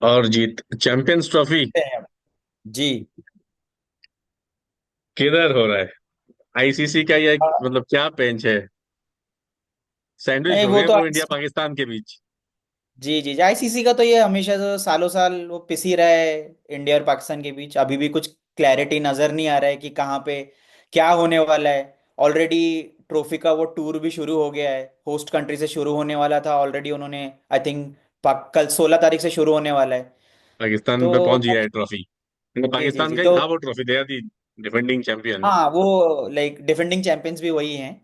और जीत champions trophy जी। किधर हो रहा है? आईसीसी का ये हाँ, मतलब क्या पेंच है? सैंडविच नहीं हो वो गए तो वो इंडिया पाकिस्तान के बीच। जी जी जी, आईसीसी का तो ये हमेशा से सालों साल वो पिस ही रहा है इंडिया और पाकिस्तान के बीच। अभी भी कुछ क्लैरिटी नजर नहीं आ रहा है कि कहाँ पे क्या होने वाला है। ऑलरेडी ट्रॉफी का वो टूर भी शुरू हो गया है, होस्ट कंट्री से शुरू होने वाला था ऑलरेडी उन्होंने। आई थिंक कल 16 तारीख से शुरू होने वाला है। पाकिस्तान पे तो पहुंच गया है ट्रॉफी, मतलब जी जी पाकिस्तान जी, का ही तो था वो ट्रॉफी, दे दी डिफेंडिंग चैंपियन। हाँ वो लाइक डिफेंडिंग चैंपियंस भी वही हैं।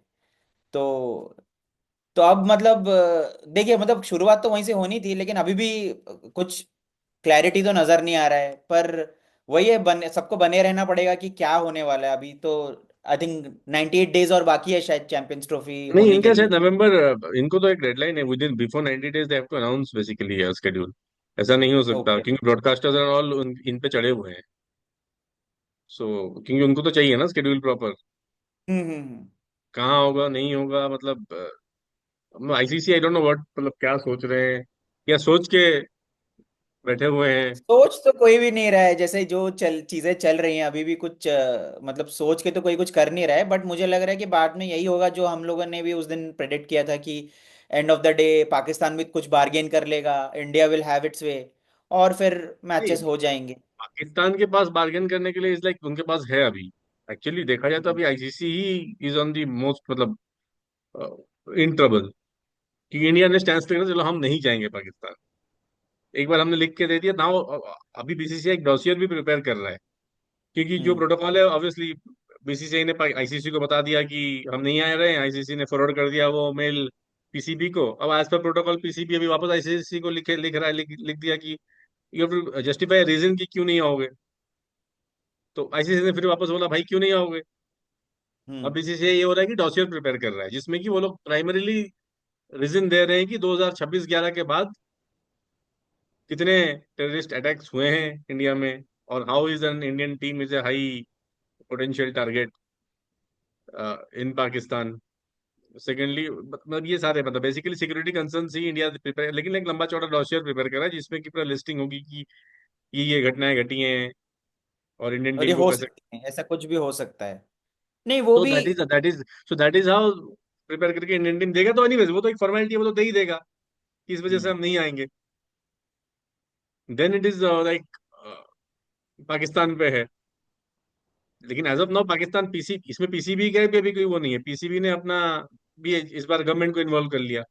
तो अब मतलब देखिए, मतलब शुरुआत तो वहीं से होनी थी, लेकिन अभी भी कुछ क्लैरिटी तो नजर नहीं आ रहा है। पर वही है, सबको बने रहना पड़ेगा कि क्या होने वाला है अभी तो। आई थिंक 98 डेज और बाकी है शायद चैंपियंस ट्रॉफी नहीं, होने के इनका शायद लिए। नवंबर, इनको तो एक डेडलाइन है, within before 90 days they have to announce basically schedule. ऐसा नहीं हो सकता ओके। क्योंकि ब्रॉडकास्टर्स और ऑल इन पे चढ़े हुए हैं। सो क्योंकि उनको तो चाहिए ना स्केड्यूल प्रॉपर। हम्म। कहाँ होगा नहीं होगा मतलब ICC I don't know what, मतलब क्या सोच रहे हैं, या सोच के बैठे हुए हैं। सोच तो कोई भी नहीं रहा है, जैसे जो चीजें चल रही हैं अभी भी कुछ मतलब सोच के तो कोई कुछ कर नहीं रहा है। बट मुझे लग रहा है कि बाद में यही होगा जो हम लोगों ने भी उस दिन प्रेडिक्ट किया था कि and of the day Pakistan भी कुछ बार्गेन कर लेगा, इंडिया विल हैव इट्स वे, और फिर नहीं, मैचेस हो जाएंगे। पाकिस्तान के पास बार्गेन करने के लिए इज लाइक उनके पास है अभी। एक्चुअली देखा जाए तो अभी ICC he is on the most, मतलब इन ट्रबल। क्योंकि इंडिया ने स्टैंड लिया चलो हम नहीं जाएंगे पाकिस्तान। एक बार हमने लिख के दे दिया ना, अभी बीसीसीआई एक डॉसियर भी प्रिपेयर कर रहा है। क्योंकि जो हम्म प्रोटोकॉल है ऑब्वियसली बीसीसीआई ने आईसीसी को बता दिया कि हम नहीं आ रहे हैं, आईसीसी ने फॉरवर्ड कर दिया वो मेल पीसीबी को। अब एज पर प्रोटोकॉल पीसीबी अभी वापस आईसीसी को लिख रहा है, लिख दिया कि you have to justify reason कि क्यों नहीं आओगे। तो आईसीसी ने फिर वापस बोला भाई क्यों नहीं आओगे। अब हम्म बीसीसीआई ये हो रहा है कि डॉसियर प्रिपेयर कर रहा है जिसमें कि वो लोग प्राइमरीली रीजन दे रहे हैं कि 2026-11 के बाद कितने टेररिस्ट अटैक्स हुए हैं इंडिया में, और how is an Indian team is a high potential target in Pakistan. Secondly मतलब ये सारे मतलब बेसिकली सिक्योरिटी कंसर्न ही इंडिया प्रिपेयर, लेकिन एक लंबा चौड़ा डॉसियर प्रिपेयर करा है जिसमें कि पूरा लिस्टिंग होगी कि ये घटनाएं घटी हैं और इंडियन और ये टीम को हो कैसे। सकते हैं, ऐसा कुछ भी हो सकता है। नहीं वो तो भी। That is so that is how prepare करके इंडियन टीम देगा। तो एनीवेज वो तो एक फॉर्मेलिटी है, वो तो दे ही देगा कि इस वजह से हम्म हम नहीं आएंगे। Then it is like Pakistan पे है। लेकिन as of now Pakistan PC, इसमें पीसीबी का भी अभी कोई वो नहीं है। पीसीबी ने अपना भी इस बार गवर्नमेंट को इन्वॉल्व कर लिया।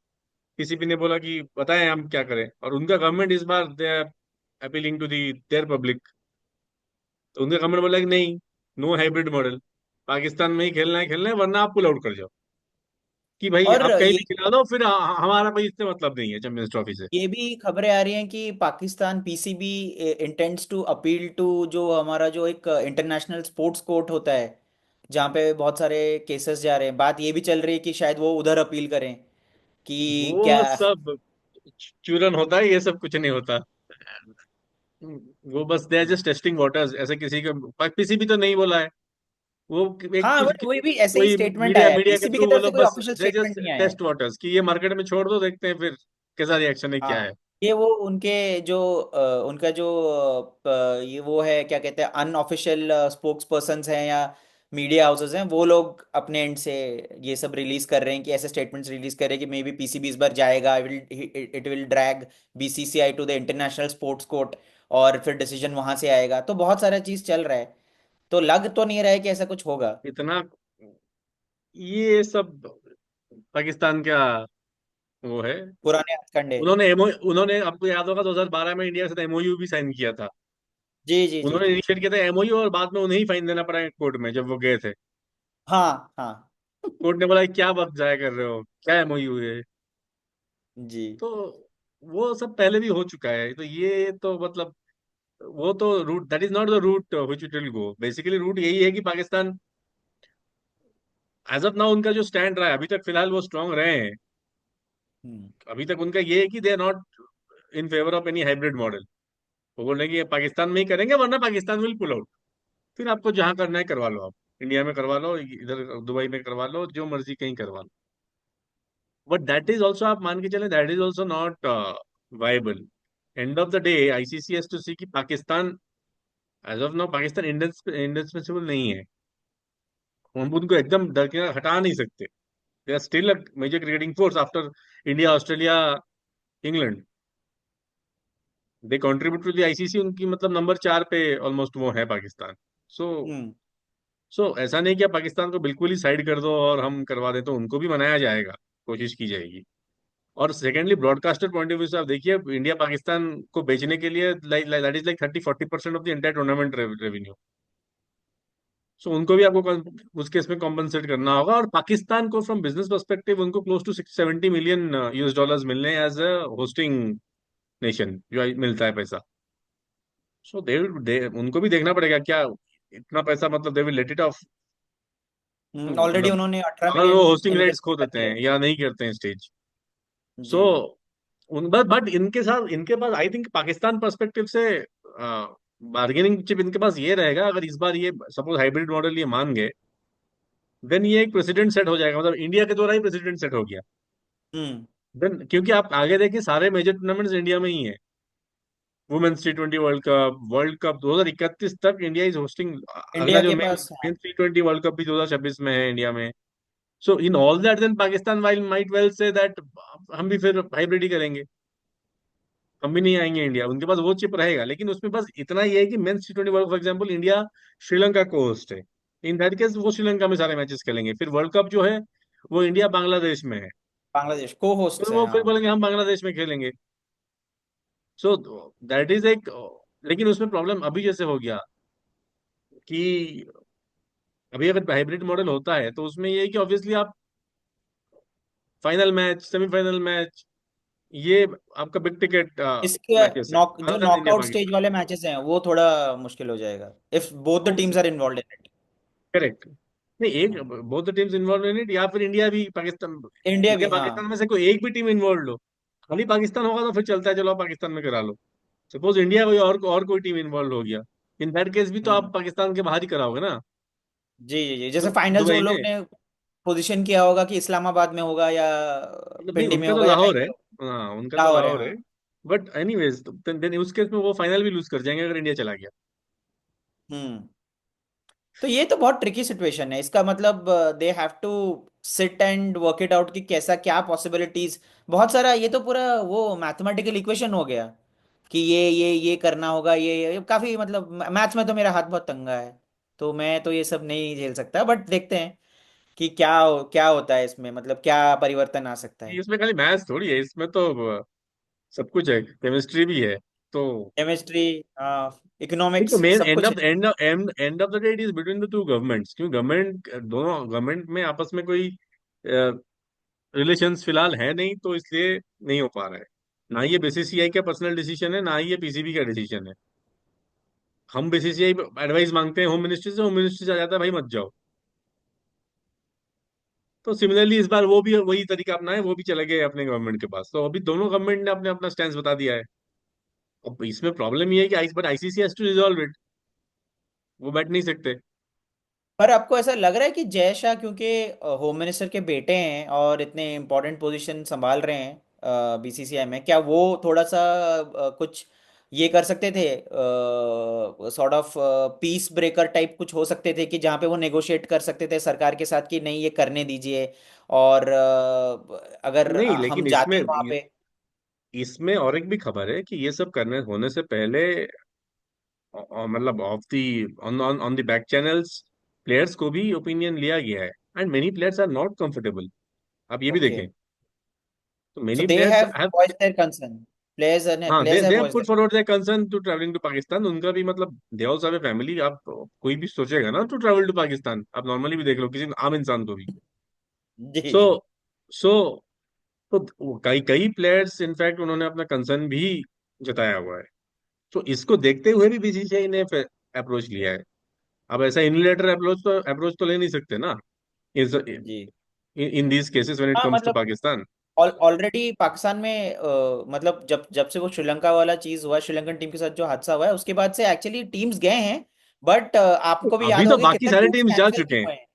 पीसीबी ने बोला कि बताएं हम क्या करें, और उनका गवर्नमेंट इस बार they are appealing to the their public. तो उनका गवर्नमेंट बोला कि नहीं, नो हाइब्रिड मॉडल, पाकिस्तान में ही खेलना है वरना आप पुल आउट कर जाओ। कि भाई और आप कहीं भी खिला दो, फिर हमारा भाई इससे मतलब नहीं है चैंपियंस ट्रॉफी से। ये भी खबरें आ रही हैं कि Pakistan PCB intends to appeal to जो हमारा जो एक इंटरनेशनल स्पोर्ट्स कोर्ट होता है, जहाँ पे बहुत सारे केसेस जा रहे हैं। बात ये भी चल रही है कि शायद वो उधर अपील करें कि क्या। वो सब चूरन होता है, ये सब कुछ नहीं होता। वो बस they are just testing waters, ऐसे किसी का पीसीबी तो नहीं बोला है। वो एक हाँ कुछ बट वही भी ऐसे ही कोई स्टेटमेंट मीडिया आया है, मीडिया के पीसीबी की थ्रू वो तरफ से लोग कोई बस ऑफिशियल दे स्टेटमेंट जस्ट नहीं आया है। टेस्ट वाटर्स कि ये मार्केट में छोड़ दो, देखते हैं फिर कैसा रिएक्शन है क्या हाँ, है। ये वो उनके जो उनका जो ये वो है क्या कहते हैं, अनऑफिशियल स्पोक्स पर्सन्स हैं या मीडिया हाउसेस हैं, वो लोग अपने एंड से ये सब रिलीज कर रहे हैं कि ऐसे स्टेटमेंट्स रिलीज कर रहे हैं कि मे बी पीसीबी इस बार जाएगा, it will drag BCCI to the international sports court, और फिर डिसीजन वहां से आएगा। तो बहुत सारा चीज चल रहा है, तो लग तो नहीं रहा है कि ऐसा कुछ होगा। इतना ये सब पाकिस्तान का वो है। पुराने हथकंडे। उन्होंने आपको याद होगा 2012 में इंडिया के साथ एमओयू भी साइन किया था। जी जी जी उन्होंने जी जी। इनिशिएट किया था एमओयू, और बाद में उन्हें ही फाइन देना पड़ा कोर्ट में जब वो गए थे। हाँ हाँ। कोर्ट ने बोला क्या वक्त जाया कर रहे हो, क्या एमओयू है। जी। तो वो सब पहले भी हो चुका है। तो ये तो मतलब वो तो route, that is not the route which it will go. Basically route यही है कि पाकिस्तान एज ऑफ नाउ उनका जो स्टैंड रहा है अभी तक, फिलहाल वो स्ट्रांग रहे हैं। हम्म अभी तक उनका ये है कि they are not in favour of any hybrid model. वो बोल रहे हैं कि ये पाकिस्तान में ही करेंगे वरना पाकिस्तान विल पुल आउट। फिर आपको जहां करना है करवा लो, आप इंडिया में करवा लो, इधर दुबई में करवा लो, जो मर्जी कहीं करवा लो। बट दैट इज ऑल्सो, आप मान के चले that is also not viable. End of the day ICC has to see कि Pakistan, as of now Pakistan indispensable नहीं है। हम उनको एकदम डर के हटा नहीं सकते। They are still a major cricketing force after India, Australia, England. They contribute to the ICC, उनकी मतलब नंबर 4 पे ऑलमोस्ट वो है पाकिस्तान। सो हम्म। ऐसा नहीं कि आप पाकिस्तान को बिल्कुल ही साइड कर दो और हम करवा दें, तो उनको भी मनाया जाएगा, कोशिश की जाएगी। और secondly broadcaster point of view से आप देखिए, इंडिया पाकिस्तान को बेचने के लिए that is like 30-40% of the entire tournament revenue. So उनको भी आपको उस केस में कॉम्पनसेट करना होगा। और पाकिस्तान को फ्रॉम बिजनेस पर्सपेक्टिव उनको close to 670 million US dollars मिलने एज अ होस्टिंग नेशन, जो मिलता है पैसा। सो दे उनको भी देखना पड़ेगा क्या इतना पैसा, मतलब they will let it of, already मतलब उन्होंने 18 अगर वो मिलियन होस्टिंग राइट्स इन्वेस्ट खो कर देते दिए। हैं या नहीं करते हैं स्टेज। सो जी। उन बट इनके साथ, इनके पास आई थिंक पाकिस्तान पर्सपेक्टिव से बार्गेनिंग चिप इनके पास ये रहेगा, अगर इस बार ये सपोज हाइब्रिड मॉडल ये मान गए, देन ये एक प्रेसिडेंट सेट हो जाएगा, मतलब इंडिया के द्वारा ही प्रेसिडेंट सेट हो गया। हम्म। देन क्योंकि आप आगे देखिए सारे मेजर टूर्नामेंट्स इंडिया में ही है। वुमेन्स T20 वर्ल्ड कप 2031 तक इंडिया इज होस्टिंग। अगला इंडिया जो के मेन पास, हाँ। मेन T20 वर्ल्ड कप भी 2026 में है इंडिया में। So in all that then Pakistan while might well say that हम भी फिर हाइब्रिड ही करेंगे, हम भी नहीं आएंगे इंडिया। उनके पास वो चिप रहेगा, लेकिन उसमें बस इतना ही है कि men's T20 world for example India Sri Lanka को होस्ट है। इन दैट केस वो श्रीलंका में सारे मैचेस खेलेंगे। फिर वर्ल्ड कप जो है वो इंडिया बांग्लादेश में है, बांग्लादेश को फिर होस्ट है, वो फिर हाँ। बोलेंगे हम बांग्लादेश में खेलेंगे। सो दैट इज एक, लेकिन उसमें प्रॉब्लम अभी जैसे हो गया कि अभी अगर हाइब्रिड मॉडल होता है तो उसमें ये है कि ऑब्वियसली आप फाइनल मैच, सेमीफाइनल मैच, ये आपका बिग टिकट इसके मैचेस है जो other than India knockout stage Pakistan. वाले मैचेस हैं वो थोड़ा मुश्किल हो जाएगा if both the teams are involve in it. Correct. नहीं, एक both the teams involve in it, या फिर इंडिया भी पाकिस्तान, इंडिया इंडिया भी, हाँ। पाकिस्तान में से कोई एक भी टीम इन्वॉल्व हो। खाली पाकिस्तान होगा तो फिर चलता है, चलो आप पाकिस्तान में करा लो। सपोज इंडिया कोई और कोई टीम इन्वॉल्व हो गया, इन दैट केस भी तो हम्म। आप पाकिस्तान के बाहर ही कराओगे ना। जी जी जी, जैसे फाइनल्स वो दुबई में, लोग ने पोजीशन किया होगा कि इस्लामाबाद में होगा या मतलब नहीं पिंडी में उनका तो होगा या कहीं लाहौर है। पे होगा। हाँ उनका तो लाहौर है, लाहौर है। हाँ। बट एनीवेज, देन उस केस में वो फाइनल भी लूज कर जाएंगे अगर इंडिया चला गया। हम्म। तो ये तो बहुत ट्रिकी सिचुएशन है, इसका मतलब they have to sit and work it out कि कैसा क्या पॉसिबिलिटीज। बहुत सारा, ये तो पूरा वो मैथमेटिकल इक्वेशन हो गया कि ये करना होगा, ये काफी मतलब मैथ्स में तो मेरा हाथ बहुत तंगा है। तो मैं तो ये सब नहीं झेल सकता, बट देखते हैं कि क्या होता है इसमें, मतलब क्या परिवर्तन आ सकता है। इसमें खाली मैथ्स थोड़ी है, इसमें तो सब कुछ है, केमिस्ट्री भी है। तो केमिस्ट्री, देखो इकोनॉमिक्स, मेन सब कुछ है। And of the day it is between the two governments, क्योंकि गवर्नमेंट, दोनों गवर्नमेंट में आपस में कोई रिलेशंस फिलहाल है नहीं, तो इसलिए नहीं हो पा रहा है। ना ये बीसीसीआई का पर्सनल डिसीजन है, ना ही ये पीसीबी का डिसीजन है। हम बीसीसीआई एडवाइस मांगते हैं होम मिनिस्ट्री से, होम मिनिस्ट्री से आ जाता है भाई मत जाओ। तो सिमिलरली इस बार वो भी वही तरीका अपनाए, वो भी चले गए अपने गवर्नमेंट के पास। तो अभी दोनों गवर्नमेंट ने अपने अपना स्टैंड बता दिया है। अब इसमें प्रॉब्लम ये है कि but ICC has to resolve it, वो बैठ नहीं सकते। पर आपको ऐसा लग रहा है कि जय शाह, क्योंकि होम मिनिस्टर के बेटे हैं और इतने इंपॉर्टेंट पोजीशन संभाल रहे हैं बीसीसीआई में, क्या वो थोड़ा सा कुछ ये कर सकते थे, sort of peace breaker type कुछ हो सकते थे कि जहाँ पे वो नेगोशिएट कर सकते थे सरकार के साथ कि नहीं ये करने दीजिए, और अगर नहीं, हम लेकिन जाते वहाँ पे। इसमें और एक भी खबर है कि ये सब करने होने से पहले, मतलब of the on on the back channels, players को भी ओपिनियन लिया गया है, and many players are not comfortable. आप ये भी ओके। देखें, तो so many they players have have, voice their concern, players ने हाँ players have they have voice put their. Forward their concern to travelling to Pakistan. उनका भी मतलब they also have a family. आप कोई भी सोचेगा ना टू ट्रैवल टू पाकिस्तान, आप नॉर्मली भी देख लो किसी आम इंसान को भी। जी सो जी। सो तो कई कई प्लेयर्स इनफैक्ट उन्होंने अपना कंसर्न भी जताया हुआ है। तो इसको देखते हुए भी बीसीसीआई ने अप्रोच लिया है। अब ऐसा यूनिलेटरल अप्रोच तो ले नहीं सकते ना, इस जी। In these cases when it हाँ, कम्स टू मतलब पाकिस्तान। ऑलरेडी पाकिस्तान में मतलब जब जब से वो श्रीलंका वाला चीज हुआ, श्रीलंकन टीम के साथ जो हादसा हुआ है, उसके बाद से एक्चुअली टीम्स गए हैं। बट तो आपको भी अभी याद तो होगा बाकी कितने सारे टूर्स टीम्स जा कैंसिल चुके भी हैं। हुए हैं।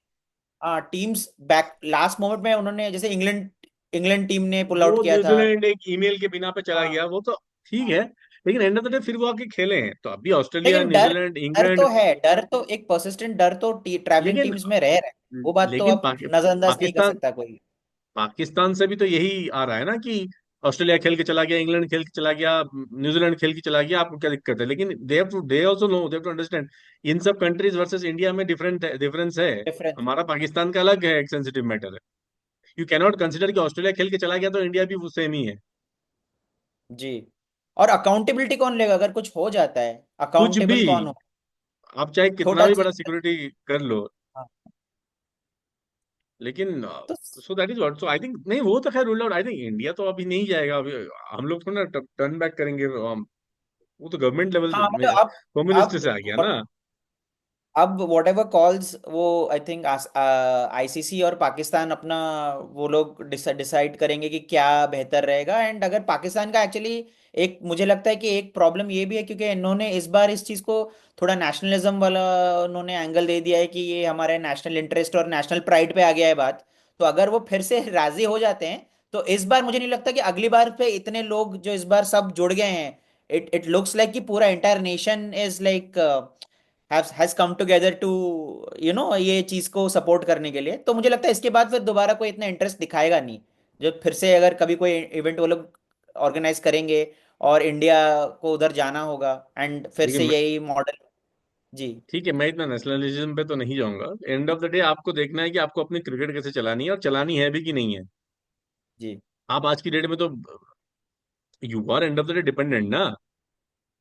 हाँ, टीम्स बैक लास्ट मोमेंट में उन्होंने, जैसे इंग्लैंड इंग्लैंड टीम ने पुल आउट वो किया था। न्यूजीलैंड एक ईमेल के बिना पे चला हाँ। गया, वो तो ठीक है। लेकिन एंड ऑफ द डे फिर वो आके खेले हैं, तो अभी ऑस्ट्रेलिया, लेकिन डर, न्यूजीलैंड, डर तो इंग्लैंड। है, डर तो एक परसिस्टेंट डर तो ट्रैवलिंग लेकिन टीम्स में रह रहा है। वो बात तो लेकिन अब नजरअंदाज नहीं कर पाकिस्तान सकता कोई। पाकिस्तान से भी तो यही आ रहा है ना कि ऑस्ट्रेलिया खेल के चला गया, इंग्लैंड खेल के चला गया, न्यूजीलैंड खेल के चला गया, आपको क्या दिक्कत है? लेकिन they also know, they have to understand, इन सब कंट्रीज वर्सेस इंडिया में डिफरेंस है। डिफरेंस। हमारा पाकिस्तान का अलग है, एक सेंसिटिव मैटर है। यू कैनॉट कंसिडर कि ऑस्ट्रेलिया खेल के चला गया तो इंडिया भी वो सेम ही है। जी। और अकाउंटेबिलिटी कौन लेगा अगर कुछ हो जाता है? कुछ भी, अकाउंटेबल कौन हो? आप चाहे कितना छोटा भी बड़ा चीज। सिक्योरिटी कर लो, हाँ। लेकिन तो so that is what, so I think नहीं, वो तो खैर rule out. I think India तो अभी नहीं जाएगा अभी। हम लोग थोड़ा ना टर्न बैक करेंगे, वो तो गवर्नमेंट लेवल हाँ में मतलब कम्युनिस्ट से आ गया अब ना। अब वॉट एवर कॉल्स वो, आई थिंक आईसीसी और पाकिस्तान अपना, वो लोग डिसाइड करेंगे कि क्या बेहतर रहेगा। एंड अगर पाकिस्तान का एक्चुअली, एक मुझे लगता है कि एक प्रॉब्लम ये भी है क्योंकि इन्होंने इस बार इस चीज़ को थोड़ा नेशनलिज्म वाला उन्होंने एंगल दे दिया है कि ये हमारे नेशनल इंटरेस्ट और नेशनल प्राइड पे आ गया है बात। तो अगर वो फिर से राजी हो जाते हैं तो इस बार मुझे नहीं लगता कि अगली बार पे इतने लोग जो इस बार सब जुड़ गए हैं, इट लुक्स लाइक कि पूरा entire nation is like has come together to ये चीज को सपोर्ट करने के लिए। तो मुझे लगता है इसके बाद फिर दोबारा कोई इतना इंटरेस्ट दिखाएगा नहीं। जो फिर से अगर कभी कोई इवेंट वो लोग ऑर्गेनाइज करेंगे और इंडिया को उधर जाना होगा एंड फिर देखिए से यही मॉडल। जी। ठीक है, मैं इतना नेशनलिज्म पे तो नहीं जाऊंगा। एंड ऑफ द डे आपको देखना है कि आपको अपनी क्रिकेट कैसे चलानी है, और चलानी है भी कि नहीं है। जी। आप आज की डेट में तो you are end of the day dependent ना।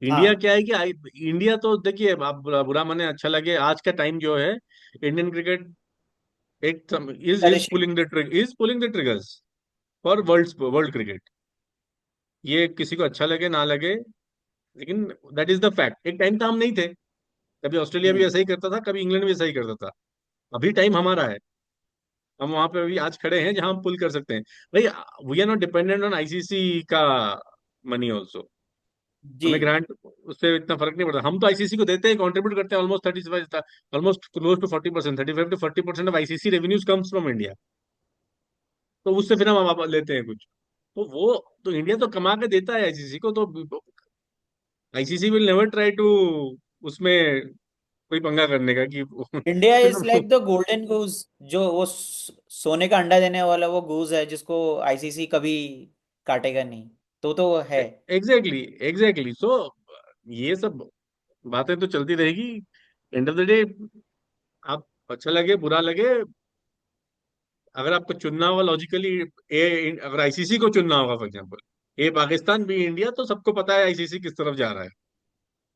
इंडिया हाँ। क्या है कि इंडिया तो देखिए, आप बुरा माने अच्छा लगे, आज का टाइम जो है, इंडियन क्रिकेट एक is perishing. Pulling the triggers for world cricket. ये किसी को अच्छा लगे ना लगे, लेकिन दैट इज द फैक्ट। एक टाइम था हम नहीं थे, कभी ऑस्ट्रेलिया भी हम्म। ऐसा ही करता था, कभी इंग्लैंड भी ऐसा ही करता था। अभी टाइम हमारा है, हम वहां पे अभी आज खड़े हैं जहां हम पुल कर सकते हैं। भाई, we are not dependent on ICC का मनी ऑल्सो। जी। हमें ग्रांट उससे इतना फर्क नहीं पड़ता, हम तो आईसीसी को देते हैं, कंट्रीब्यूट करते हैं almost 35, almost close to 40%, 35 to 40% of ICC revenues comes from India. तो उससे फिर हम लेते हैं कुछ। तो वो, तो इंडिया तो कमा के देता है आईसीसी को, तो ICC will never try to उसमें कोई पंगा करने का कि इंडिया फिर इज तो लाइक द गोल्डन गूज, जो वो सोने का अंडा देने वाला वो गूज है जिसको आईसीसी कभी काटेगा नहीं। तो वो है। Exactly, exactly. सो ये सब बातें तो चलती रहेगी। एंड ऑफ द डे, आप अच्छा लगे बुरा लगे, अगर आपको चुनना होगा लॉजिकली, ए अगर आईसीसी को चुनना होगा for example, A Pakistan B India, तो सबको पता है आईसीसी किस तरफ जा रहा है।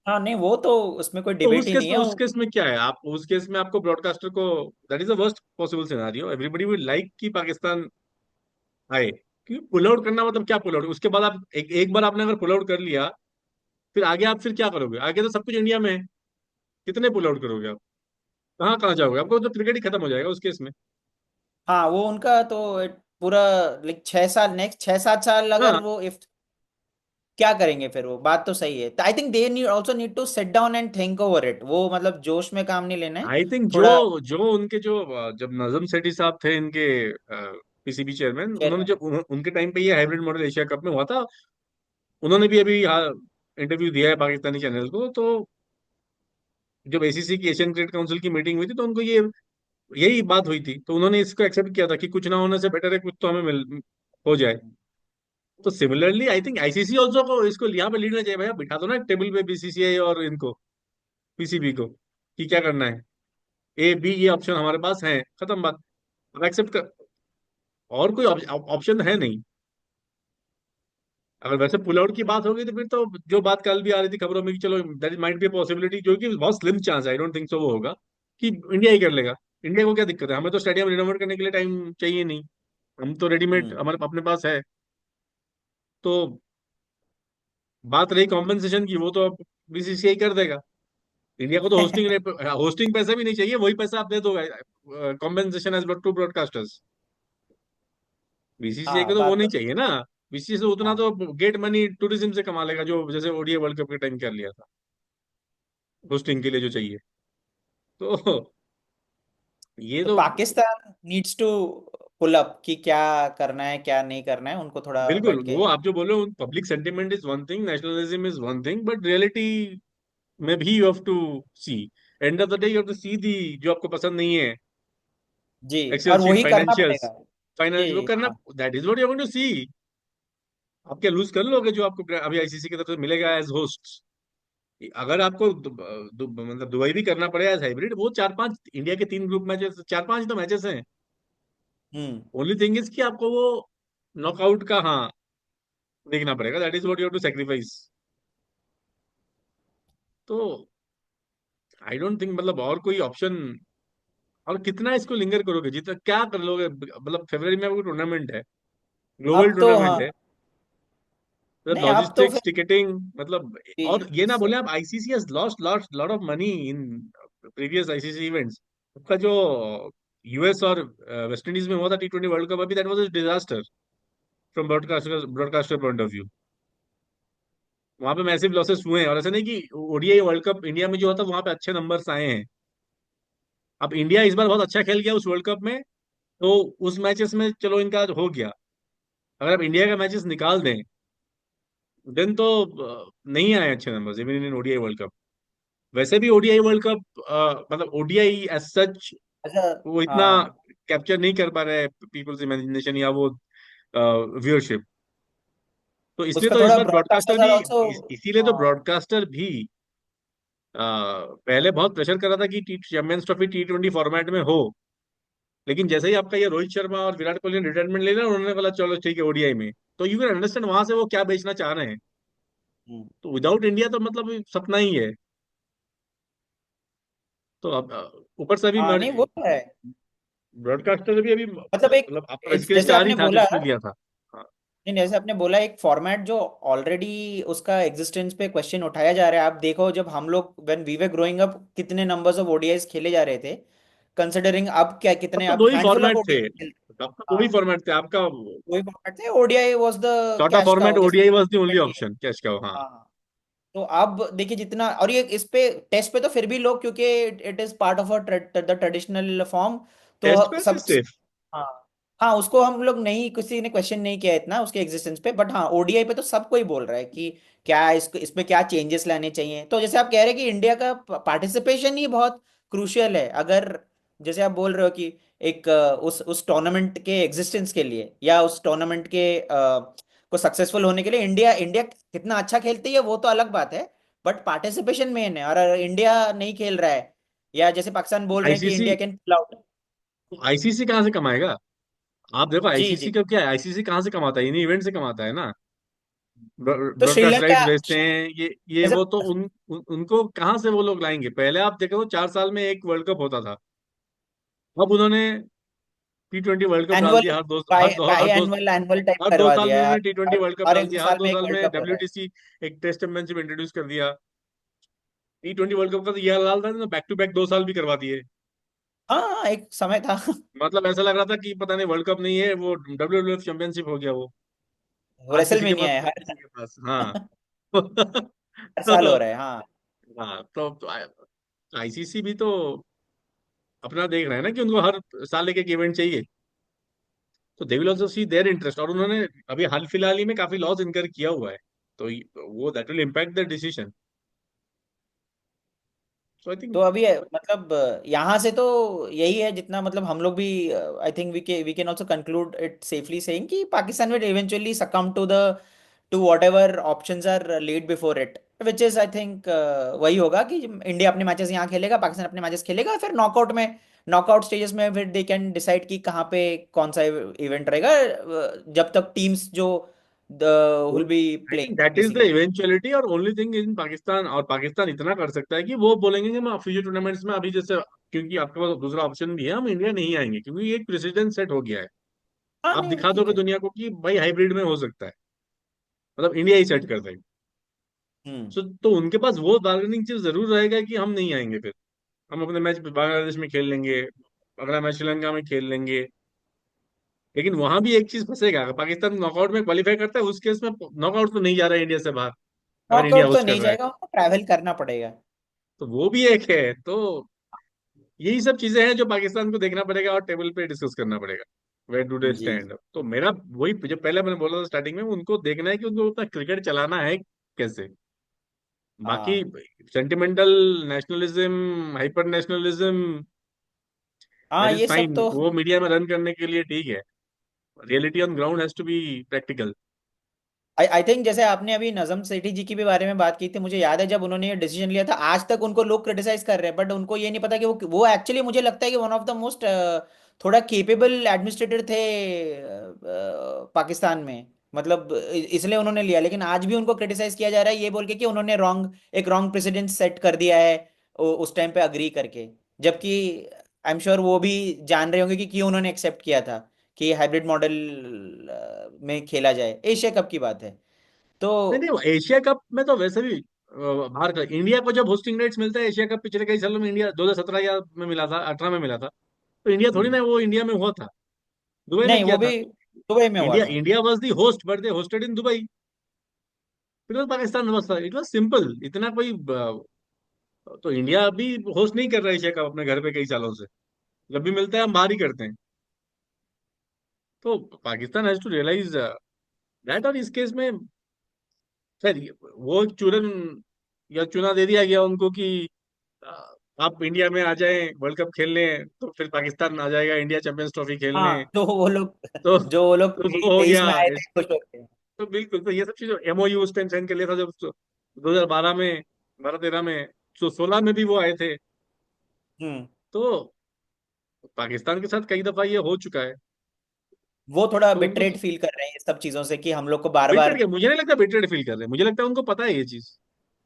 हाँ नहीं, वो तो उसमें कोई तो डिबेट ही नहीं है उस केस में क्या है, आप उस केस में आपको ब्रॉडकास्टर को, that is the worst possible scenario, everybody will like कि पाकिस्तान आए। क्योंकि पुल आउट करना मतलब क्या, पुल आउट उसके बाद आप एक बार आपने अगर पुल आउट कर लिया, फिर आगे आप फिर क्या करोगे? आगे तो सब कुछ इंडिया में है, कितने पुल आउट करोगे आप? कहाँ कहाँ जाओगे? आपको तो क्रिकेट ही खत्म हो जाएगा उस केस में। हाँ वो उनका तो पूरा लाइक 6 साल, नेक्स्ट 6-7 साल अगर हाँ, वो इफ क्या करेंगे फिर? वो बात तो सही है। I think they need also need to sit down and think over it. वो मतलब जोश में काम नहीं लेना है आई थिंक जो थोड़ा। जो उनके जो जब नजम सेठी साहब थे इनके पीसीबी चेयरमैन, उन्होंने चेयरमैन। जब उनके टाइम पे ये हाइब्रिड मॉडल एशिया कप में हुआ था, उन्होंने भी अभी इंटरव्यू दिया है पाकिस्तानी चैनल को। तो जब एसीसी की, एशियन क्रिकेट काउंसिल की मीटिंग हुई थी, तो उनको ये यही बात हुई थी, तो उन्होंने इसको एक्सेप्ट किया था कि कुछ ना होने से बेटर है कुछ तो हमें मिल हो जाए। तो similarly I think ICC also को इसको यहाँ पे लीड में चाहिए, भैया बिठा दो ना टेबल पे बीसीसीआई और इनको, पीसीबी को, कि क्या करना है। ए बी ये ऑप्शन हमारे पास है, खत्म बात। अब एक्सेप्ट कर, और कोई ऑप्शन है नहीं। अगर वैसे पुल आउट की बात होगी तो फिर तो जो बात कल भी आ रही थी खबरों में कि चलो दैट माइट बी पॉसिबिलिटी, जो कि बहुत स्लिम चांस है, आई डोंट थिंक सो वो होगा, कि इंडिया ही कर लेगा। इंडिया को क्या दिक्कत है? हमें तो स्टेडियम रिनोवेट करने के लिए टाइम चाहिए नहीं, हम तो रेडीमेड हम्म। हमारे अपने पास है। तो बात रही कॉम्पेंसेशन की, वो तो अब बीसीसीआई कर देगा। इंडिया को तो होस्टिंग पैसा भी नहीं चाहिए, वही पैसा आप दे दो compensation as to broadcasters. BCCI को हाँ तो वो बात नहीं तो। चाहिए ना। बीसीसीआई से उतना हाँ। तो गेट मनी टूरिज्म से कमा लेगा, जो जैसे ओडीआई वर्ल्ड कप के टाइम कर लिया था, होस्टिंग के लिए जो चाहिए। तो ये तो तो Pakistan needs to pull up कि क्या करना है क्या नहीं करना है, उनको थोड़ा बिल्कुल, बैठ के। वो आप जो बोले, public sentiment is one thing, nationalism is one thing, but reality में भी you have to see, end of the day you have to see the, जो आपको पसंद नहीं है, जी, एक्सेल और शीट, वही करना फाइनेंशियल्स, पड़ेगा। फाइनेंस वो जी करना, हाँ। That is what you going to see. आप क्या लूज कर लोगे जो आपको अभी आईसीसी की तरफ से मिलेगा एज होस्ट? अगर आपको मतलब दुबई भी करना पड़े एज हाइब्रिड, वो चार पांच इंडिया के तीन ग्रुप मैचेस, चार पांच तो मैचेस हैं। हम्म। ओनली थिंग इज कि आपको वो नॉकआउट का, हाँ, देखना पड़ेगा, that is what you have to sacrifice. तो आई डोंट थिंक मतलब और कोई ऑप्शन, और कितना इसको लिंगर करोगे, जितना क्या कर लोगे, मतलब फरवरी में आपको टूर्नामेंट है, ग्लोबल अब तो हाँ। टूर्नामेंट है, नहीं अब तो लॉजिस्टिक्स, फिर टिकटिंग, मतलब, और भी ये ना बोले आप ICC has lost lost lot of money in previous ICC events. आपका जो यूएस और वेस्ट इंडीज में हुआ था टी20 वर्ल्ड कप, अभी that was a disaster from broadcaster point of view. वहां पे मैसिव लॉसेस हुए हैं, और ऐसा नहीं कि ओडीआई वर्ल्ड कप इंडिया में जो होता वहां पे अच्छे नंबर्स आए हैं। अब इंडिया इस बार बहुत अच्छा खेल गया उस वर्ल्ड कप में, तो उस मैचेस में चलो इनका हो गया। अगर आप इंडिया का मैचेस निकाल दें, देन तो नहीं आए अच्छे numbers even in ODI world cup. वैसे भी ओडीआई वर्ल्ड कप, मतलब ओडीआई एज सच अच्छा। वो इतना हाँ, कैप्चर नहीं कर पा रहे हैं पीपल्स इमेजिनेशन या वो व्यूअरशिप। तो इसलिए उसका तो इस थोड़ा बार ब्रॉडकास्टर ब्रॉडकास्टर्स आर भी, आल्सो। इसीलिए तो हाँ। ब्रॉडकास्टर भी पहले बहुत प्रेशर कर रहा था कि टी चैंपियंस ट्रॉफी टी20 फॉर्मेट में हो। लेकिन जैसे ही आपका ये रोहित शर्मा और विराट कोहली ने रिटायरमेंट ले लिया, उन्होंने बोला चलो ठीक है ओडीआई में, तो यू कैन अंडरस्टैंड वहां से वो क्या बेचना चाह रहे हैं। हम्म। तो विदाउट इंडिया तो मतलब सपना ही है। तो अब ऊपर से अभी हाँ नहीं वो तो है। ब्रॉडकास्टर भी अभी मतलब एक मतलब आपका बेसिकली जैसे स्टार ही आपने था बोला, जिसने लिया था। हाँ। नहीं जैसे आपने बोला एक फॉर्मेट जो ऑलरेडी उसका एग्जिस्टेंस पे क्वेश्चन उठाया जा रहा है। आप देखो जब हम लोग when we were growing up कितने नंबर्स ऑफ ओडीआईज खेले जा रहे थे, कंसिडरिंग अब क्या तब कितने तो अब दो ही हैंडफुल ऑफ फॉर्मेट थे, ओडीआई खेलते तब तो हैं। दो ही हाँ, फॉर्मेट थे आपका। वही फॉर्मेट थे, ओडीआई वाज द चौथा कैश फॉर्मेट काउ जैसे ODI was the only T20 है। ऑप्शन कैश का, हाँ। हाँ। तो अब देखिए जितना, और ये इस पे टेस्ट पे तो फिर भी लोग, क्योंकि it is part of the traditional form, test तो मैच इज सब। सेफ। हाँ। हाँ उसको हम लोग नहीं, किसी ने क्वेश्चन नहीं किया इतना उसके एग्जिस्टेंस पे, बट हाँ ओडीआई पे तो सब कोई बोल रहा है कि क्या इसको इसमें क्या चेंजेस लाने चाहिए। तो जैसे आप कह रहे हैं कि इंडिया का पार्टिसिपेशन ही बहुत क्रूशियल है। अगर जैसे आप बोल रहे हो कि एक उस टूर्नामेंट के एग्जिस्टेंस के लिए या उस टूर्नामेंट के को सक्सेसफुल होने के लिए इंडिया इंडिया कितना अच्छा खेलती है वो तो अलग बात है, बट पार्टिसिपेशन मेन है। और अगर इंडिया नहीं खेल रहा है, या जैसे पाकिस्तान बोल रहे हैं कि ICC, India can pull out. ICC कहाँ से कमाएगा? आप देखो जी आईसीसी जी। का क्या है, आईसीसी कहाँ से कमाता है, इन्हीं इवेंट से कमाता है ना। तो ब्रॉडकास्ट श्रीलंका राइट्स बेचते हैं, ये जैसे वो तो उनको कहाँ से वो लोग लाएंगे? पहले आप देखो 4 साल में एक वर्ल्ड कप होता था, अब उन्होंने टी20 वर्ल्ड कप डाल एनुअल दिया bi bi annual annual type हर दो करवा साल में दिया है। उन्होंने टी20 हर वर्ल्ड कप हर डाल एक दो दिया, हर साल दो में एक साल वर्ल्ड में कप होता है। डब्ल्यूटीसी एक टेस्ट चैंपियनशिप इंट्रोड्यूस कर दिया। टी20 वर्ल्ड कप का तो ये हाल था, बैक टू बैक 2 साल भी करवा दिए। हाँ हाँ, एक समय था। मतलब ऐसा लग रहा था कि पता नहीं वर्ल्ड कप नहीं है, वो डब्ल्यूडब्ल्यूएफ चैंपियनशिप हो गया वो। आज किसी के रेसलमेनिया पास, है कल हर किसी के पास, हाँ। हर साल हो तो रहा है। हाँ। हाँ, तो आईसीसी भी तो अपना देख रहे हैं ना कि उनको हर साल एक एक इवेंट चाहिए, तो they will also C their interest. और उन्होंने अभी हाल फिलहाल ही में काफी लॉस इनकर किया हुआ है, तो वो that will impact the decision. So I तो थिंक, अभी मतलब यहाँ से तो यही है जितना मतलब हम लोग भी I think we can also conclude it safely saying कि Pakistan will eventually succumb to the to whatever options are laid before it, which is I think वही होगा कि इंडिया अपने मैचेस यहाँ खेलेगा, पाकिस्तान अपने मैचेस खेलेगा, फिर नॉकआउट में, नॉकआउट स्टेजेस में फिर दे कैन डिसाइड कि कहाँ पे कौन सा इवेंट रहेगा, जब तक टीम्स जो the will be I think playing that is the basically. Eventuality, और ओनली थिंग इन पाकिस्तान, और पाकिस्तान इतना कर सकता है कि वो बोलेंगे कि हम फ्यूचर टूर्नामेंट्स में अभी जैसे, क्योंकि आपके पास दूसरा ऑप्शन भी है, हम इंडिया नहीं आएंगे क्योंकि ये एक प्रेसिडेंट सेट हो गया है। हाँ आप नहीं दिखा ठीक दोगे है। दुनिया को कि भाई हाइब्रिड में हो सकता है, मतलब इंडिया ही सेट कर देगा। हम्म। सो तो उनके पास वो बार्गेनिंग चीज जरूर रहेगा कि हम नहीं आएंगे, फिर हम अपने मैच बांग्लादेश में खेल लेंगे, अगला मैच श्रीलंका में खेल लेंगे। लेकिन वहां भी एक चीज फंसेगा, अगर पाकिस्तान नॉकआउट में क्वालिफाई करता है उस केस में नॉकआउट तो नहीं जा रहा है इंडिया से बाहर, अगर इंडिया नॉकआउट तो होस्ट कर नहीं रहा है, जाएगा, उनको ट्रैवल करना पड़ेगा। तो वो भी एक है। तो यही सब चीजें हैं जो पाकिस्तान को देखना पड़ेगा और टेबल पे डिस्कस करना पड़ेगा। वेयर डू दे जी। स्टैंड। तो मेरा वही, जो पहले मैंने बोला था स्टार्टिंग में, उनको देखना है कि उनको उतना क्रिकेट चलाना है कैसे। बाकी हाँ सेंटिमेंटल नेशनलिज्म, हाइपर नेशनलिज्म, हाँ, दैट इज ये सब फाइन, तो। वो मीडिया में रन करने के लिए ठीक है। Reality on ground has to be practical. I think जैसे आपने अभी नजम सेठी जी की भी बारे में बात की थी, मुझे याद है जब उन्होंने ये डिसीजन लिया था, आज तक उनको लोग क्रिटिसाइज कर रहे हैं, बट उनको ये नहीं पता कि वो एक्चुअली मुझे लगता है कि वन ऑफ द मोस्ट थोड़ा केपेबल एडमिनिस्ट्रेटर थे पाकिस्तान में। मतलब इसलिए उन्होंने लिया, लेकिन आज भी उनको क्रिटिसाइज किया जा रहा है ये बोल के कि उन्होंने एक रॉन्ग प्रेसिडेंट सेट कर दिया है उस टाइम पे अग्री करके। जबकि आई एम श्योर वो भी जान रहे होंगे कि क्यों उन्होंने एक्सेप्ट किया था कि हाइब्रिड मॉडल में खेला जाए। एशिया कप की बात है तो। नहीं नहीं, वो एशिया कप में तो वैसे भी बाहर का, इंडिया को जब होस्टिंग राइट्स मिलता है एशिया कप पिछले कई सालों में, इंडिया 2017 या में मिला था, 18 में मिला था, तो इंडिया थोड़ी हम्म, ना वो इंडिया में हुआ था, दुबई में नहीं किया वो था। भी दुबई में हुआ इंडिया था। India was the host, but they hosted in Dubai. फिर पाकिस्तान वाज था, इट वाज सिंपल, इतना कोई तो इंडिया अभी होस्ट नहीं कर रहा है एशिया कप अपने घर पे कई सालों से। जब भी मिलता है हम बाहर ही करते हैं। तो Pakistan has to realise that. और इस केस में खैर वो एक चूरन या चुना दे दिया गया उनको कि अ, आप इंडिया में आ जाएं वर्ल्ड कप खेलने, तो फिर पाकिस्तान आ जाएगा इंडिया चैंपियंस ट्रॉफी खेलने। हाँ तो वो लोग तो जो वो लोग तो वो हो 23 गया में आए थे खुश होके। तो बिल्कुल, तो ये सब चीजें एमओयू उस टाइम साइन कर लिया था जब 2012 में, 12-13 में, तो 16 में भी वो आए थे। हम्म। तो पाकिस्तान के साथ कई दफा ये हो चुका है। वो थोड़ा तो उनको बिटरेट फील कर रहे हैं इस सब चीजों से कि हम लोग को बार बिटरेट बार। क्या, मुझे नहीं लगता बिटरेट फील कर रहे हैं, मुझे लगता है उनको पता है ये चीज।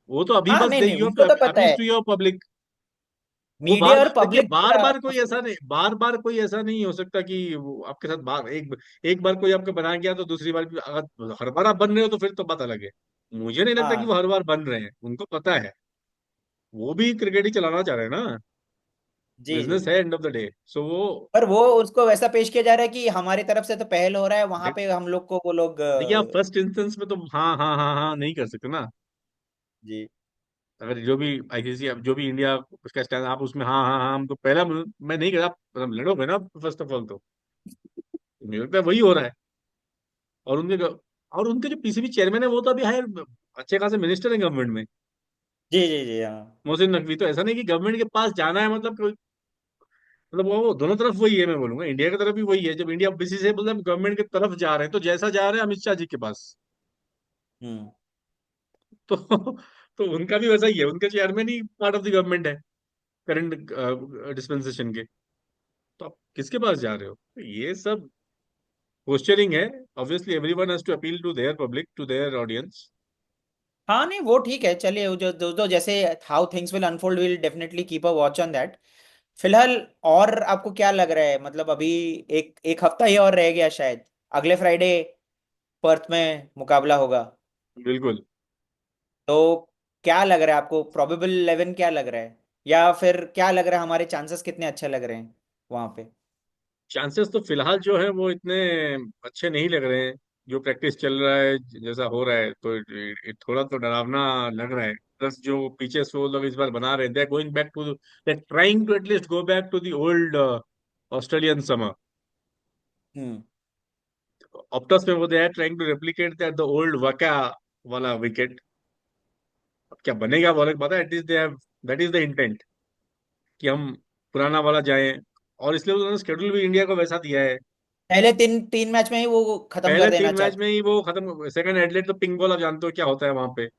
वो तो अभी हाँ बस नहीं दे नहीं, यू उनको तो पता अपीज है। To your public. वो मीडिया और देखिए, पब्लिक बार थोड़ा बार कोई उसको। ऐसा नहीं, बार बार कोई ऐसा नहीं हो सकता कि वो आपके साथ बार एक बार कोई आपके बना गया तो दूसरी बार भी, अगर हर बार आप बन रहे हो तो फिर तो बात अलग है। मुझे नहीं लगता कि वो हाँ हर बार बन रहे हैं, उनको पता है। वो भी क्रिकेट ही चलाना चाह रहे हैं ना, जी जी। बिजनेस है एंड ऑफ द डे। सो वो पर वो उसको वैसा पेश किया जा रहा है कि हमारी तरफ से तो पहल हो रहा है, वहां देख- पे हम लोग को वो लोग देखिए, आप फर्स्ट इंस्टेंस में तो हाँ हाँ हाँ हाँ नहीं कर सकते ना। जी। अगर जो भी आईसीसी, अब जो भी इंडिया उसका स्टैंड, आप उसमें हाँ हाँ हाँ हम तो पहला मैं नहीं कर, आप मतलब लड़ोगे ना फर्स्ट ऑफ ऑल, तो मुझे लगता है वही हो रहा है। और और उनके जो पीसीबी चेयरमैन है वो तो अभी हायर अच्छे खासे मिनिस्टर है गवर्नमेंट में। जी जी जी हाँ। मोहसिन नकवी, तो ऐसा नहीं कि गवर्नमेंट के पास जाना है मतलब मतलब वो दोनों तरफ वही है, मैं बोलूंगा इंडिया की तरफ भी वही है। जब इंडिया बीसी से मतलब गवर्नमेंट की तरफ जा रहे हैं, तो जैसा जा रहे हैं अमित शाह जी के पास, हम्म। तो तो उनका भी वैसा ही है, उनके chairman he part of the government है करंट डिस्पेंसेशन के। तो आप किसके पास जा रहे हो, तो ये सब पोस्चरिंग है। Obviously everyone has to appeal to their public, to their audience. हाँ नहीं वो ठीक है, चलिए वो जो जैसे how things will unfold will definitely keep a watch on that. फिलहाल और आपको क्या लग रहा है, मतलब अभी एक एक हफ्ता ही और रह गया शायद, अगले फ्राइडे पर्थ में मुकाबला होगा। बिल्कुल। तो क्या लग रहा है आपको, प्रोबेबल 11 क्या लग रहा है, या फिर क्या लग रहा है हमारे चांसेस कितने अच्छे लग रहे हैं वहां पे। चांसेस तो फिलहाल जो है वो इतने अच्छे नहीं लग रहे हैं। जो प्रैक्टिस चल रहा है, जैसा हो रहा है, तो थोड़ा तो डरावना लग रहा है। प्लस जो पीछे से वो लोग इस बार बना रहे हैं, they going back to, they trying to at least go back to the old Australian summer. Hmm. Optus में वो they are trying to replicate that the old वका वाला विकेट। अब क्या बनेगा वो अलग पता है, at least they have, that is the intent कि हम पुराना वाला जाएं। और इसलिए उन्होंने शेड्यूल भी इंडिया को वैसा दिया है। पहले तीन तीन मैच में ही वो खत्म कर पहले देना 3 मैच में चाहते ही वो खत्म, सेकंड एडलेट तो पिंक बॉल, आप जानते हो क्या होता है वहां पे। हैं।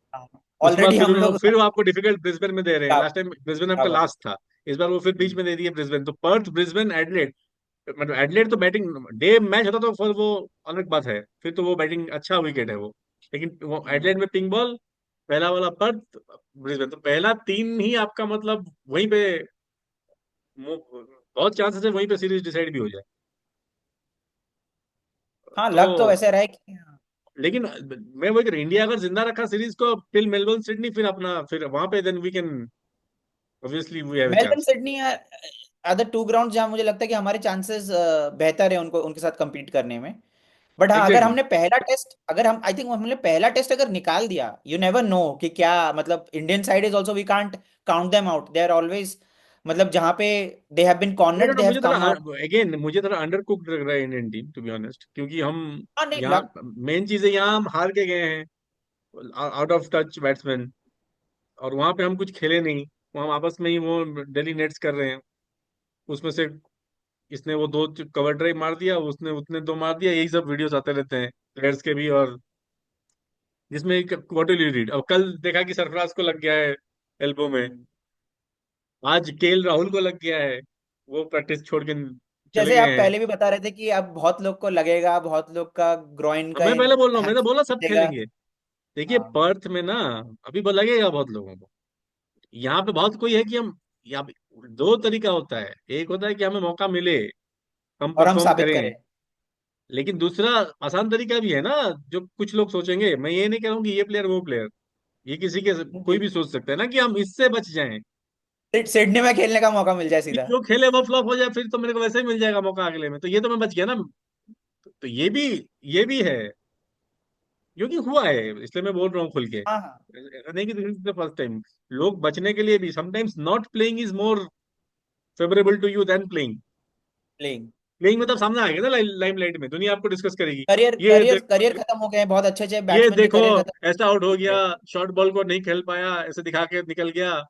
उसके बाद ऑलरेडी हम लोग फिर वो आपको डिफिकल्ट ब्रिस्बेन में दे रहे हैं, लास्ट टाइम ब्रिस्बेन आपका बराबर। लास्ट था। इस बार वो फिर बीच में दे दिए ब्रिस्बेन, तो पर्थ ब्रिस्बेन एडलेट, मतलब एडलेट तो बैटिंग डे मैच होता तो फिर वो अलग बात है, फिर तो वो बैटिंग अच्छा विकेट है वो। लेकिन वो हम्म। एडलेट में पिंक बॉल, पहला वाला पर्थ, ब्रिस्बेन, तो पहला 3 ही आपका मतलब वहीं पे बहुत चांसेस है वहीं पे सीरीज डिसाइड भी हो जाए। हाँ तो लग तो वैसे रहा है कि लेकिन मैं वही कह रहा हूं, इंडिया अगर जिंदा रखा सीरीज को टिल मेलबोर्न सिडनी, फिर अपना फिर वहां पे then we can, obviously we have a Melbourne chance. Sydney other two ground जहाँ मुझे लगता है कि हमारे चांसेस बेहतर है उनको उनके साथ compete करने में। बट हाँ अगर एग्जैक्टली। हमने पहला टेस्ट, अगर हम आई थिंक हमने पहला टेस्ट अगर निकाल दिया, यू नेवर नो कि क्या, मतलब Indian side is also we can't count them out, they are always मतलब जहाँ पे दे हैव बीन नहीं कॉर्नर्ड, ना, दे हैव मुझे थोड़ा कम आउट। अगेन मुझे थोड़ा अंडर कुक्ड लग रहा है Indian team, to be honest, क्योंकि हम हाँ नहीं यहाँ, लग। मेन चीज है यहाँ हम हार के गए हैं, आउट ऑफ टच बैट्समैन, और वहां पे हम कुछ खेले नहीं, वो हम आपस में ही वो डेली नेट्स कर रहे हैं, उसमें से इसने वो दो कवर ड्राइव मार दिया, उसने उतने दो मार दिया, यही सब वीडियोस आते रहते हैं प्लेयर्स के भी, और जिसमें व्हाट विल यू रीड। अब कल देखा कि सरफराज को लग गया है एल्बो में, आज केएल राहुल को लग गया है, वो प्रैक्टिस छोड़ के चले जैसे गए आप हैं। पहले भी बता रहे थे कि अब बहुत लोग को लगेगा, बहुत लोग का ग्रोइन अब का मैं पहले बोल रहा हूँ, मैंने बोला सब हैमस्ट्रिंग लगेगा। खेलेंगे। देखिए हाँ। पर्थ में ना अभी लगेगा बहुत लोगों को, यहाँ पे बहुत कोई है कि हम, यहाँ पे दो तरीका होता है, एक होता है कि हमें मौका मिले, हम और हम परफॉर्म साबित करें, करें। लेकिन दूसरा आसान तरीका भी है ना, जो कुछ लोग सोचेंगे, मैं ये नहीं कह रहा हूँ कि ये प्लेयर वो प्लेयर, ये किसी के, कोई जी। भी सोच सकता है ना कि हम इससे बच जाएं, सिडनी में खेलने का मौका मिल जाए कि सीधा। जो खेले वो फ्लॉप हो जाए, फिर तो मेरे को वैसे ही मिल जाएगा मौका अगले में, तो ये तो मैं बच गया ना। तो ये भी है, क्योंकि हुआ है, इसलिए मैं बोल रहा हूँ खुल के, हाँ हाँ। ऐसा नहीं कि this is the first time. लोग बचने के लिए भी sometimes not playing is more favourable to you than playing. Playing. Playing मतलब सामने आ गया ना लाइमलाइट में, दुनिया आपको डिस्कस करेगी, करियर ये करियर करियर देखो, खत्म हो गए हैं, बहुत अच्छे अच्छे ये बैट्समैन के देखो, करियर खत्म ऐसा आउट हो हो गया, गए। शॉर्ट बॉल को नहीं खेल पाया, ऐसे दिखा के निकल गया,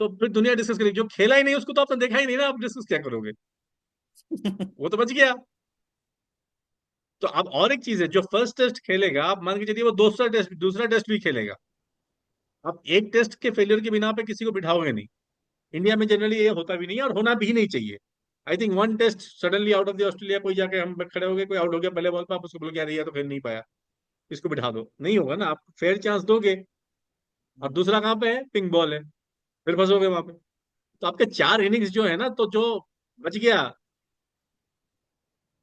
तो फिर दुनिया डिस्कस करेगी, जो खेला ही नहीं उसको तो आपने देखा ही नहीं ना, आप डिस्कस क्या करोगे, वो तो बच गया। तो अब और एक चीज है, जो फर्स्ट टेस्ट खेलेगा, आप मान के चलिए वो दूसरा टेस्ट भी खेलेगा, आप एक टेस्ट के फेलियर के बिना पे किसी को बिठाओगे नहीं। इंडिया में जनरली ये होता भी नहीं है, और होना भी नहीं चाहिए। I think one test suddenly out of the Australia, कोई जाके हम खड़े हो गए, कोई आउट हो गया पहले बॉल पे, आप उसको बोलोगे यार ये तो खेल नहीं पाया, इसको बिठा दो, नहीं होगा ना, आप फेयर चांस दोगे। और दूसरा कहाँ पे है, पिंक बॉल है, फिर फंसोगे वहां पे। तो आपके चार इनिंग्स जो है ना, तो जो बच गया,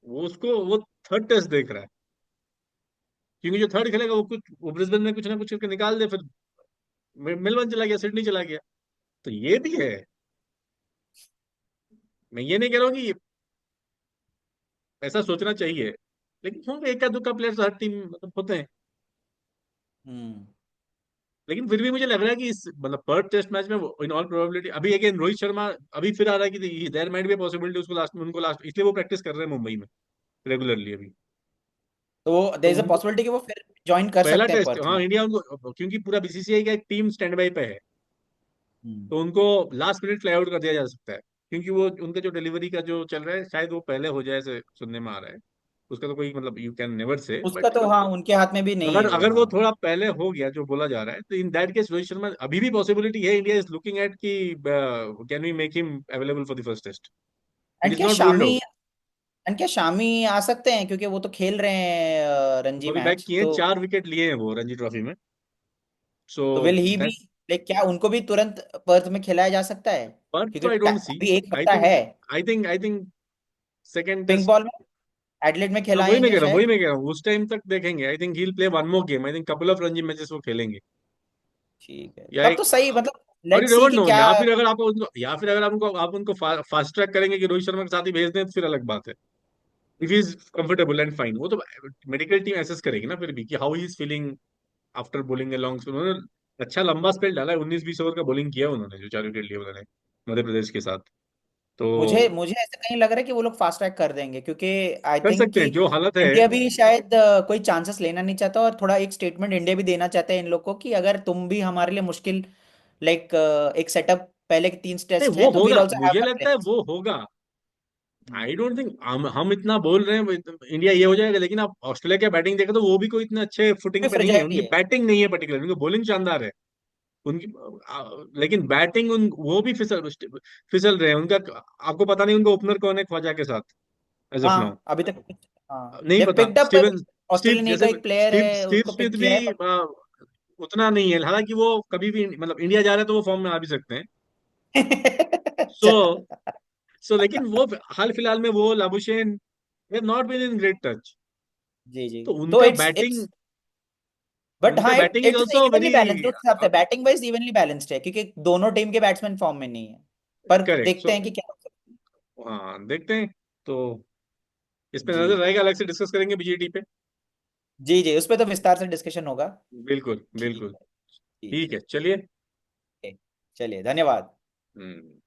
वो थर्ड टेस्ट देख रहा है, क्योंकि जो थर्ड खेलेगा वो ब्रिस्बेन में कुछ ना कुछ करके निकाल दे, फिर मेलबर्न चला गया, सिडनी चला गया। तो ये भी है, मैं ये नहीं कह रहा हूँ कि ऐसा सोचना चाहिए, लेकिन होंगे एक दुक्का प्लेयर्स हर टीम मतलब होते हैं। हम्म। लेकिन फिर भी मुझे लग रहा है कि इस मतलब पर्थ टेस्ट मैच में इन ऑल प्रोबेबिलिटी अभी अगेन रोहित शर्मा अभी फिर आ रहा है कि देयर माइट बी पॉसिबिलिटी उसको लास्ट में, उनको लास्ट, इसलिए वो प्रैक्टिस कर रहे हैं मुंबई में रेगुलरली अभी। तो देयर तो इज अ उनको पॉसिबिलिटी कि वो फिर ज्वाइन कर पहला सकते हैं टेस्ट, पर्थ हाँ में। इंडिया उनको, क्योंकि पूरा बीसीसीआई का एक टीम स्टैंड बाई पे है, हम्म। तो उनको लास्ट मिनट फ्लाई आउट कर दिया जा सकता है, क्योंकि वो उनका जो डिलीवरी का जो चल रहा है शायद वो पहले हो जाए, ऐसे सुनने में आ रहा है। उसका तो कोई मतलब यू कैन नेवर से, उसका बट तो हाँ उनके हाथ में भी नहीं अगर है वो। अगर वो हाँ। थोड़ा पहले हो गया जो बोला जा रहा है, तो in that case Rohit Sharma अभी भी पॉसिबिलिटी है, इंडिया इज लुकिंग एट कि can we make him available for the first test, it and is क्या not ruled Shami out. And क्या शामी आ सकते हैं, क्योंकि वो तो खेल रहे हैं रणजी अभी बैक मैच किए हैं, तो। 4 विकेट लिए हैं वो रणजी ट्रॉफी में, सो तो will he be, that, like क्या उनको भी तुरंत पर्थ में खिलाया जा सकता है? पर तो क्योंकि आई डोंट सी, अभी एक आई हफ्ता थिंक है। I think second pink test, ball में एडलेट में हाँ वही मैं खिलाएंगे कह रहा हूँ, वही शायद। मैं कह रहा हूँ, उस टाइम तक देखेंगे, I think he will play one more game, I think couple of Ranji matches वो खेलेंगे, ठीक है, या तब तो एक, सही, मतलब और यू लेट्स सी नेवर कि नो, क्या। या फिर अगर आप उनको फास्ट ट्रैक करेंगे कि रोहित शर्मा के साथ ही भेज दें, तो फिर अलग बात है। If is comfortable and fine, वो तो मेडिकल टीम एसेस करेगी ना फिर भी, कि how he is feeling after bowling a long, उन्होंने अच्छा लंबा स्पेल डाला है, 19-20 ओवर का बॉलिंग किया उन्होंने, जो 4 विकेट लिए उन्होंने मध्य प्रदेश के साथ, तो मुझे मुझे ऐसा कहीं लग रहा है कि वो लोग फास्ट ट्रैक कर देंगे, क्योंकि आई कर थिंक सकते कि हैं जो हालत है। इंडिया भी शायद कोई चांसेस लेना नहीं चाहता, और थोड़ा एक स्टेटमेंट इंडिया भी देना चाहता है इन लोग को कि अगर तुम भी हमारे लिए मुश्किल, लाइक एक सेटअप पहले के 3 नहीं टेस्ट वो हैं तो वील होगा, आल्सो हैव मुझे द लगता है प्लेयर्स। वो होगा। आई डोंट थिंक हम इतना बोल रहे हैं इंडिया ये हो जाएगा, लेकिन आप ऑस्ट्रेलिया की बैटिंग देखें तो वो भी कोई इतने अच्छे फुटिंग पे नहीं है, फ्रेजाइल उनकी है। बैटिंग नहीं है पर्टिकुलर, उनकी बॉलिंग शानदार है उनकी, लेकिन बैटिंग वो भी फिसल फिसल रहे हैं उनका। आपको पता नहीं उनका ओपनर कौन है ख्वाजा के साथ, एज ऑफ नाउ हाँ अभी तक। हाँ नहीं दे पता। Picked up, Steven Steve Australian A का जैसे एक प्लेयर है स्टीव उसको स्मिथ पिक भी किया है but। उतना नहीं है, हालांकि वो कभी भी मतलब इंडिया जा रहे हैं तो वो फॉर्म में आ भी सकते हैं। सो अच्छा। लेकिन वो हाल फिलहाल में वो Labuschagne not been in great touch, जी जी। तो तो उनका इट्स बैटिंग इट्स बट उनका हाँ batting is it's also evenly very balanced उस हिसाब से, बैटिंग वाइज इवनली बैलेंस्ड है, क्योंकि दोनों टीम के बैट्समैन फॉर्म में नहीं है। पर करेक्ट। देखते सो हैं कि क्या हो सकता है। हाँ देखते हैं, तो इस पे जी नजर रहेगा, अलग से डिस्कस करेंगे बीजीटी पे। जी जी, उस पर तो विस्तार से डिस्कशन होगा। बिल्कुल ठीक बिल्कुल। है। जी ठीक जी। है चलिए। ओके, चलिए धन्यवाद। हम्म।